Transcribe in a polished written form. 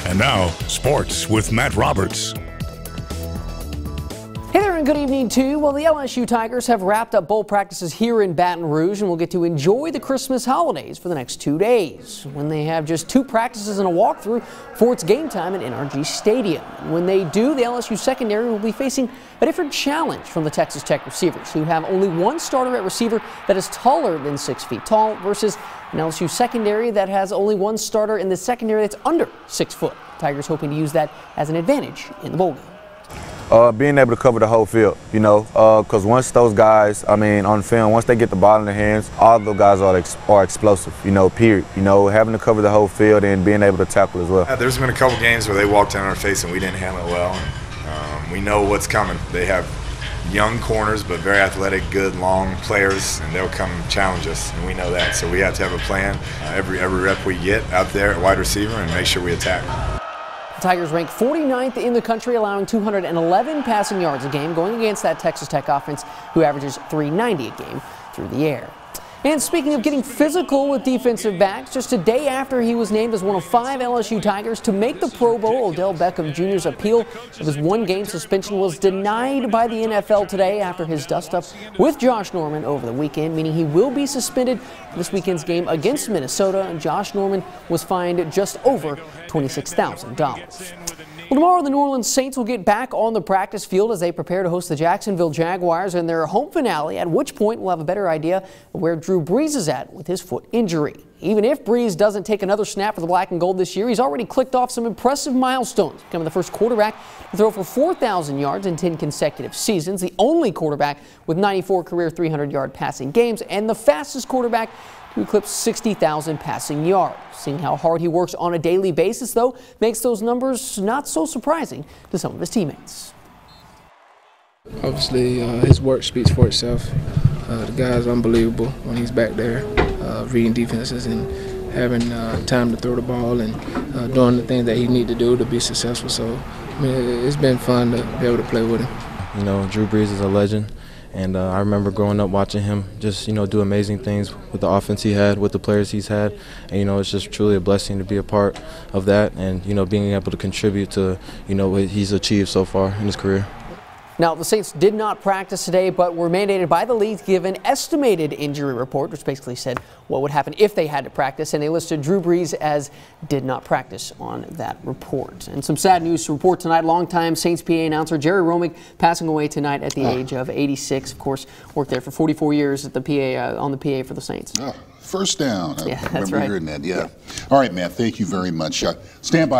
And now, sports with Matt Roberts. Hey there and good evening to you. Well, the LSU Tigers have wrapped up bowl practices here in Baton Rouge and will get to enjoy the Christmas holidays for the next 2 days when they have just 2 practices and a walkthrough for its game time at NRG Stadium. When they do, the LSU secondary will be facing a different challenge from the Texas Tech receivers, who have only one starter at receiver that is taller than 6 feet tall versus an LSU secondary that has only one starter in the secondary that's under 6 foot. Tigers hoping to use that as an advantage in the bowl game. Being able to cover the whole field, because once those guys, on film, once they get the ball in their hands, all those guys are explosive, period. Having to cover the whole field and being able to tackle as well. There's been a couple games where they walked in our face and we didn't handle it well. We know what's coming. They have young corners, but very athletic, good, long players, and they'll come challenge us, and we know that. So we have to have a plan every rep we get out there at wide receiver and make sure we attack. The Tigers rank 49th in the country, allowing 211 passing yards a game, going against that Texas Tech offense, who averages 390 a game through the air. And speaking of getting physical with defensive backs, just a day after he was named as one of 5 LSU Tigers to make the Pro Bowl, Odell Beckham Jr.'s appeal of his 1-game suspension was denied by the NFL today after his dust-up with Josh Norman over the weekend, meaning he will be suspended for this weekend's game against Minnesota. And Josh Norman was fined just over $26,000. Well, tomorrow the New Orleans Saints will get back on the practice field as they prepare to host the Jacksonville Jaguars in their home finale, at which point we'll have a better idea of where Drew Brees is at with his foot injury. Even if Brees doesn't take another snap for the black and gold this year, he's already clicked off some impressive milestones, becoming the first quarterback to throw for 4,000 yards in 10 consecutive seasons, the only quarterback with 94 career 300-yard passing games, and the fastest quarterback to eclipse 60,000 passing yards. Seeing how hard he works on a daily basis, though, makes those numbers not so surprising to some of his teammates. Obviously, his work speaks for itself. The guy's unbelievable when he's back there reading defenses and having time to throw the ball and doing the things that he needs to do to be successful. So, it's been fun to be able to play with him. Drew Brees is a legend. And I remember growing up watching him just, do amazing things with the offense he had, with the players he's had. And, it's just truly a blessing to be a part of that and, being able to contribute to, what he's achieved so far in his career. Now, the Saints did not practice today, but were mandated by the league to give an estimated injury report, which basically said what would happen if they had to practice, and they listed Drew Brees as did not practice on that report. And some sad news to report tonight. Longtime Saints PA announcer Jerry Romick passing away tonight at the age of 86. Of course, worked there for 44 years at the PA on the PA for the Saints. First down. Yeah, I that's remember right. hearing that. Yeah. All right, Matt. Thank you very much. Stand by.